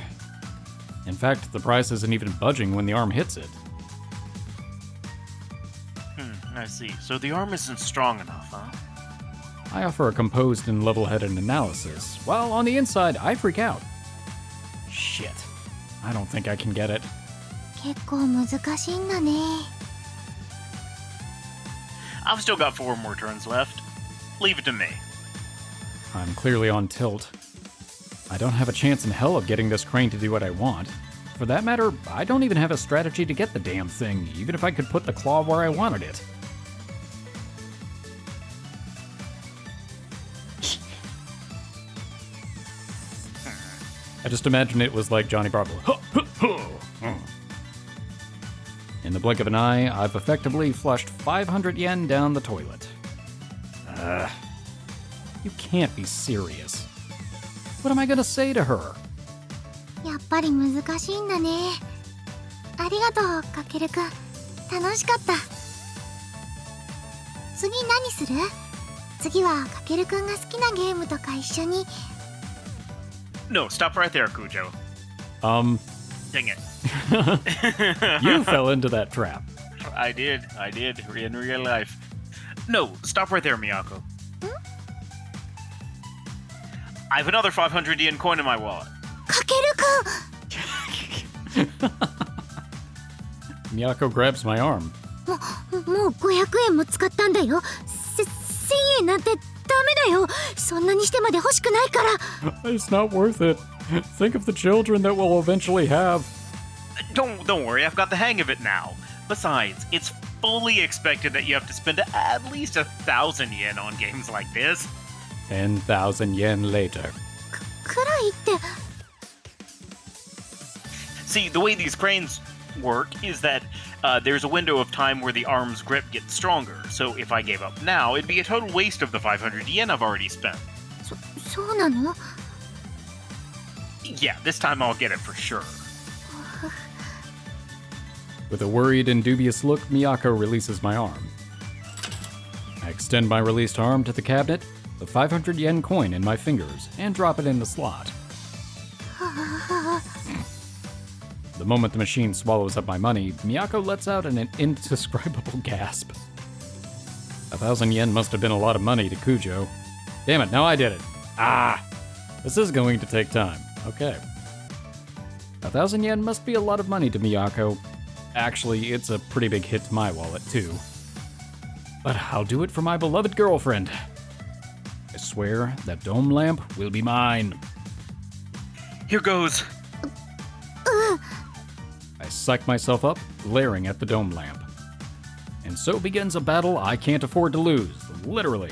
In fact, the price isn't even budging when the arm hits it. I see. So the arm isn't strong enough, huh? I offer a composed and level-headed analysis, while on the inside, I freak out. Shit. I don't think I can get it. 結構難しいんだね。 I've still got 4 more turns left. Leave it to me. I'm clearly on tilt. I don't have a chance in hell of getting this crane to do what I want. For that matter, I don't even have a strategy to get the damn thing, even if I could put the claw where I wanted it. I just imagine it was like Johnny Bravo. In the blink of an eye, I've effectively flushed 500 yen down the toilet. You can't be serious. What am I gonna say to her? やっぱり難しいんだね。ありがとう、かけるくん。楽しかった。次何する？次はかけるくんが好きなゲームとか一緒に。 No, stop right there, Kujo. Dang it. You fell into that trap. I did. In real life. No, stop right there, Miyako. I have another 500 yen coin in my wallet. かけるくん Miyako grabs my arm. もう500円も使ったんだよ。1000円なんてダメだよ。そんなにしてまで欲しくないから。 It's not worth it. Think of the children that we'll eventually have. Don't worry, I've got the hang of it now. Besides, it's fully expected that you have to spend at least 1,000 yen on games like this. 10,000 yen later. くらいって。 See, the way these cranes work is that there's a window of time where the arm's grip gets stronger. So if I gave up now, it'd be a total waste of the 500 yen I've already spent. そうなの？ Yeah, this time I'll get it for sure. With a worried and dubious look, Miyako releases my arm. I extend my released arm to the cabinet, the 500 yen coin in my fingers, and drop it in the slot. The moment the machine swallows up my money, Miyako lets out an indescribable gasp. 1,000 yen must have been a lot of money to Kujo. Damn it, now I did it. This is going to take time. Okay. 1,000 yen must be a lot of money to Miyako. Actually, it's a pretty big hit to my wallet, too. But I'll do it for my beloved girlfriend. I swear that dome lamp will be mine. Here goes. I psych myself up, glaring at the dome lamp. And so begins a battle I can't afford to lose, literally.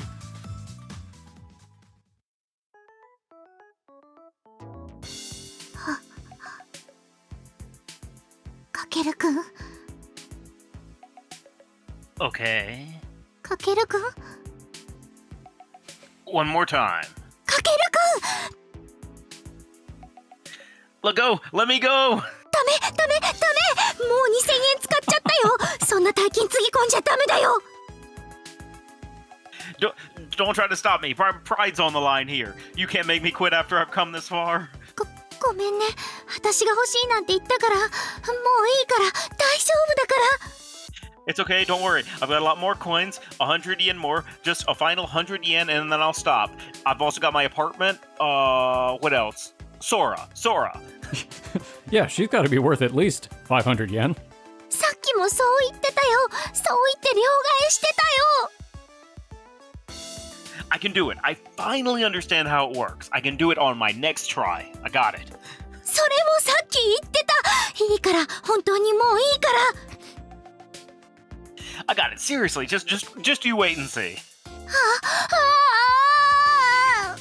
かけるくん Okay. かけるくん One more time. かけるくん Let go! Let me go! ダメもう2000円使っちゃったよ。そんな大金つぎ込んじゃダメだよ。 Don't try to stop me. Pride's on the line here. You can't make me quit after I've come this far. ごめんね。私が欲しいなんて言ったから、もういいから大丈夫だから。 It's okay, don't worry. I've got a lot more coins, 100 yen more, just a final 100 yen, and then I'll stop. I've also got my apartment. What else? Sora. Yeah, she's got to be worth at least 500 yen. さっきもそう言ってたよ。そう言って両替してたよ。 I can do it. I finally understand how it works. I can do it on my next try. I got it. それもさっき言ってた。いいから、本当にもういいから。 I got it. Seriously, just you wait and see. ああ。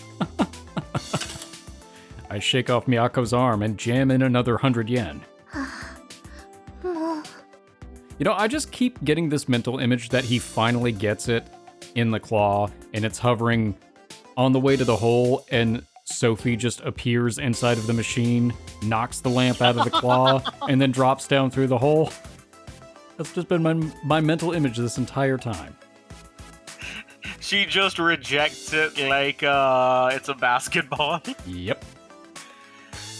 I shake off Miyako's arm and jam in another 100 yen. もう。 You know, I just keep getting this mental image that he finally gets it in the claw, and it's hovering on the way to the hole, and Sophie just appears inside of the machine, knocks the lamp out of the claw, and then drops down through the hole. That's just been my mental image this entire time. She just rejects it like it's a basketball. Yep.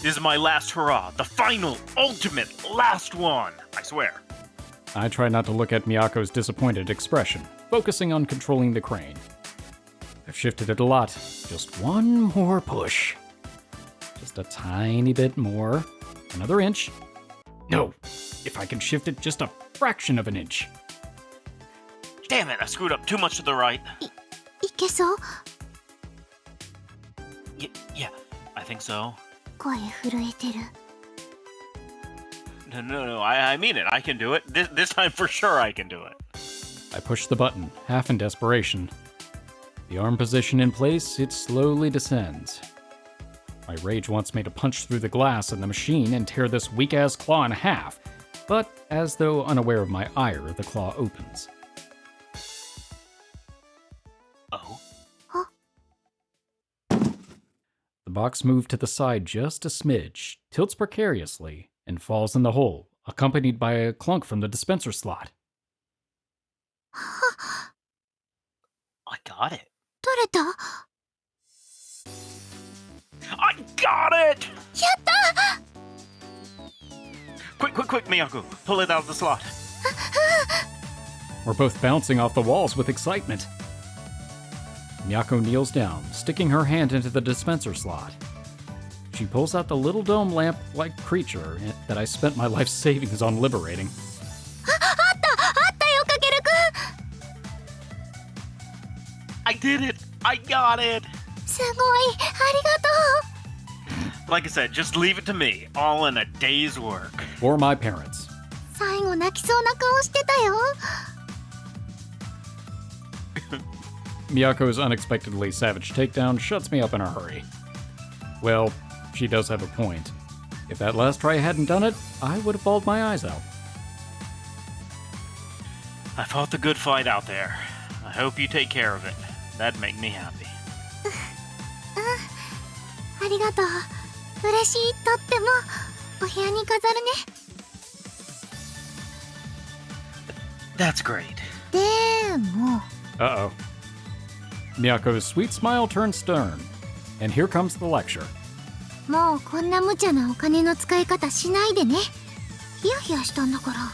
This is my last hurrah. The final, ultimate, last one. I swear. I try not to look at Miyako's disappointed expression, focusing on controlling the crane. I've shifted it a lot. Just one more push. Just a tiny bit more. Another inch. No, if I can shift it just a fraction of an inch. Damn it, I screwed up too much to the right. いけそう。 Yeah, I think so. 声震えてる。 No, I mean it. I can do it. This time for sure I can do it. I push the button, half in desperation. The arm position in place, it slowly descends. My rage wants me to punch through the glass in the machine and tear this weak-ass claw in half, but as though unaware of my ire, the claw opens. Oh? The box moved to the side just a smidge, tilts precariously, and falls in the hole, accompanied by a clunk from the dispenser slot. I got it. 取れた。 I got it! やった。 Quick, Miyako. Pull it out of the slot. We're both bouncing off the walls with excitement. Miyako kneels down, sticking her hand into the dispenser slot. She pulls out the little dome lamp-like creature that I spent my life savings on liberating. あったよ、かけるくん。 I did it! I got it! すごい、ありがとう。 Like I said, just leave it to me. All in a day's work. For my parents. 最後泣きそうな顔してたよ。 Miyako's unexpectedly savage takedown shuts me up in a hurry. Well, she does have a point. If that last try hadn't done it, I would have bawled my eyes out. I fought the good fight out there. I hope you take care of it. That'd make me happy. ありがとう。嬉しい、とっても。お部屋に飾るね。 That's great. でも。 Uh-oh. Miyako's sweet smile turns stern, and here comes the lecture. もうこんな無茶なお金の使い方しないでね。ヒヤヒヤしたんだから。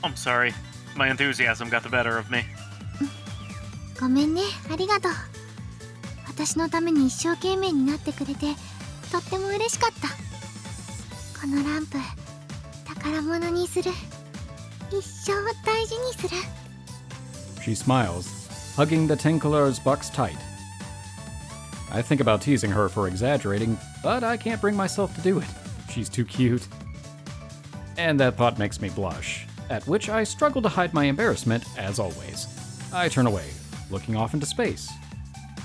I'm sorry. My enthusiasm got the better of me. ごめんね、ありがとう。私のために一生懸命になってくれて、とっても嬉しかった。このランプ、宝物にする。一生大事にする。 She smiles, hugging the Tenkaler's bucks tight. I think about teasing her for exaggerating, but I can't bring myself to do it. She's too cute. And that thought makes me blush, at which I struggle to hide my embarrassment, as always. I turn away, looking off into space.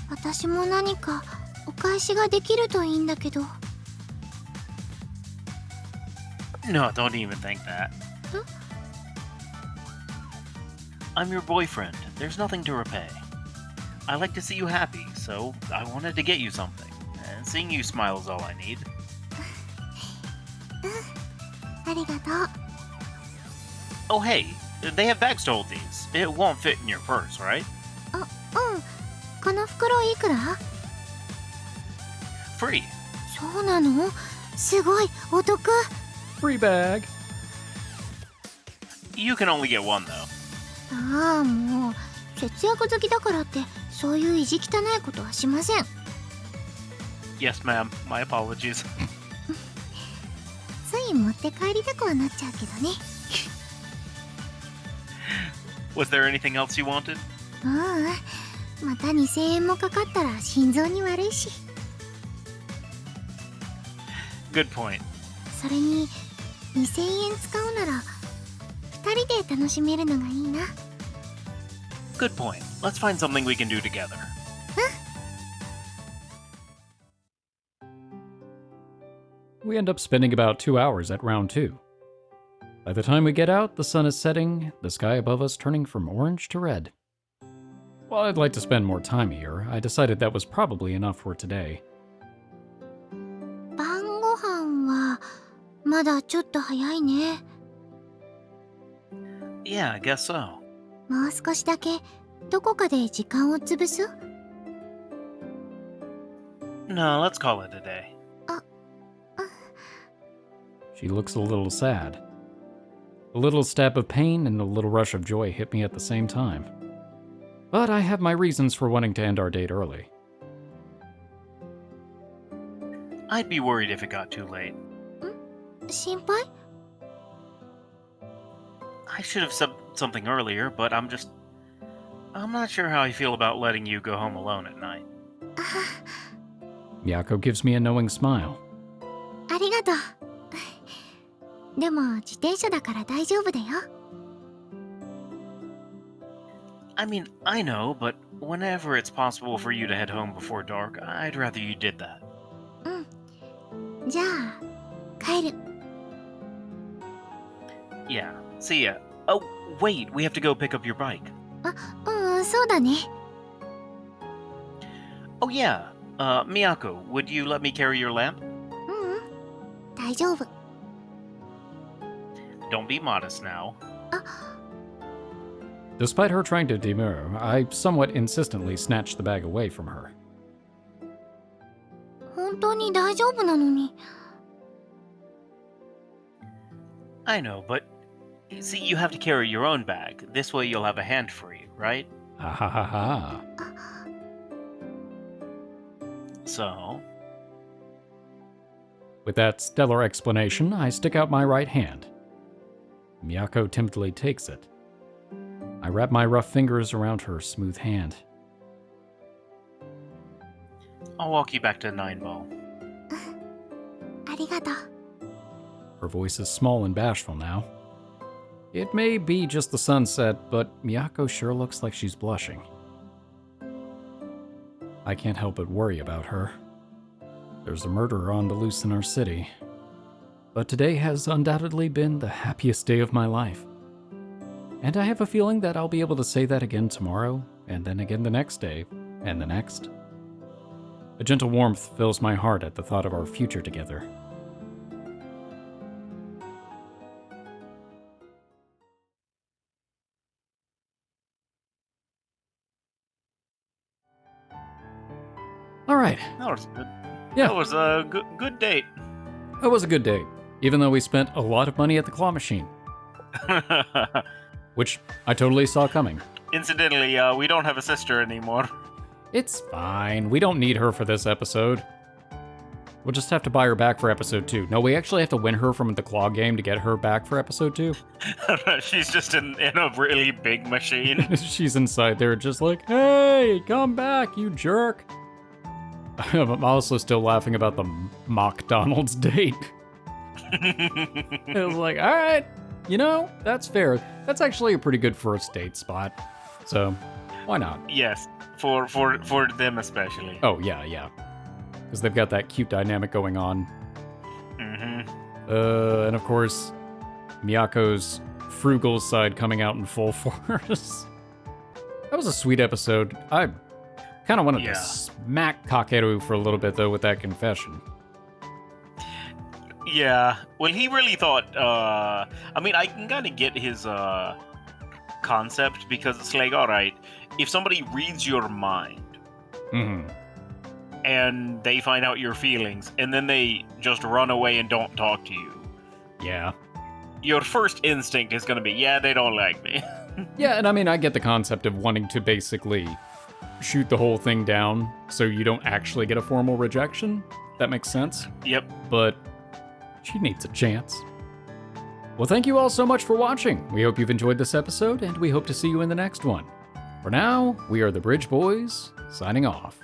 私も何かお返しができるといいんだけど。 No, don't even think that. Huh? I'm your boyfriend. There's nothing to repay. I like to see you happy, so I wanted to get you something. And seeing you smile is all I need. ありがとう。 Oh, hey, they have bags to hold these. It won't fit in your purse, right? この袋いくら？ Free. そうなの？すごいお得。 Free bag. You can only get one, though. ああ、もう節約好きだからってそういう意地汚いことはしません。 Yes, ma'am. My apologies. つい持って帰りたくはなっちゃうけどね。 Was there anything else you wanted? また2000円もかかったら心臓に悪いし。 Good point. それに2000円使うなら2人で楽しめるのがいいな。 Good point. Let's find something we can do together. We end up spending about 2 hours at round 2. By the time we get out, the sun is setting, the sky above us turning from orange to red. While I'd like to spend more time here, I decided that was probably enough for today. 晩ご飯はまだちょっと早いね。 Yeah, I guess so. もう少しだけどこかで時間を潰す？ No, let's call it a day. She looks a little sad. A little stab of pain and a little rush of joy hit me at the same time. But I have my reasons for wanting to end our date early. I'd be worried if it got too late. 心配？ I should have said something earlier, but I'm not sure how I feel about letting you go home alone at night. Miyako gives me a knowing smile. ありがとう。でも自転車だから大丈夫だよ。 I mean, I know, but whenever it's possible for you to head home before dark, I'd rather you did that. じゃあ帰る。 Yeah, see ya. Oh, wait, we have to go pick up your bike. そうだね。 Oh, yeah. Miyako, would you let me carry your lamp? 大丈夫。 Don't be modest now. Despite her trying to demur, I somewhat insistently snatched the bag away from her. 本当に大丈夫なのに。 I know, but see, you have to carry your own bag. This way you'll have a hand free, right? Ha ha ha ha. So, With that stellar explanation, I stick out my right hand. Miyako timidly takes it. I wrap my rough fingers around her smooth hand. I'll walk you back to 9 Ball. ありがとう。 Her voice is small and bashful now. It may be just the sunset, but Miyako sure looks like she's blushing. I can't help but worry about her. There's a murderer on the loose in our city. But today has undoubtedly been the happiest day of my life. And I have a feeling that I'll be able to say that again tomorrow, and then again the next day, and the next. A gentle warmth fills my heart at the thought of our future together. All right. That was good. Yeah. That was a good date. That was a good date, even though we spent a lot of money at the claw machine, which I totally saw coming. Incidentally, we don't have a sister anymore. It's fine. We don't need her for this episode. We'll just have to buy her back for episode 2. No, we actually have to win her from the claw game to get her back for episode 2. She's just in a really big machine. She's inside there just like, hey, come back, you jerk. I'm also still laughing about the mock Donald's date. It was like, all right, you know, that's fair. That's actually a pretty good first date spot. So, why not? Yes, for them especially. Oh, yeah. Because they've got that cute dynamic going on. Mm-hmm. And of course, Miyako's frugal side coming out in full force. That was a sweet episode. I kind of wanted to smack Kakeru for a little bit, though, with that confession. Yeah. Well, he really thought. I mean, I can kind of get his concept because it's like, all right, if somebody reads your mind Mm-hmm. and they find out your feelings, and then they just run away and don't talk to you, Yeah. your first instinct is going to be, yeah, they don't like me. Yeah, and I mean, I get the concept of wanting to basically shoot the whole thing down so you don't actually get a formal rejection. That makes sense. Yep. But she needs a chance. Well, thank you all so much for watching. We hope you've enjoyed this episode, and we hope to see you in the next one. For now, we are the Bridge Boys, signing off.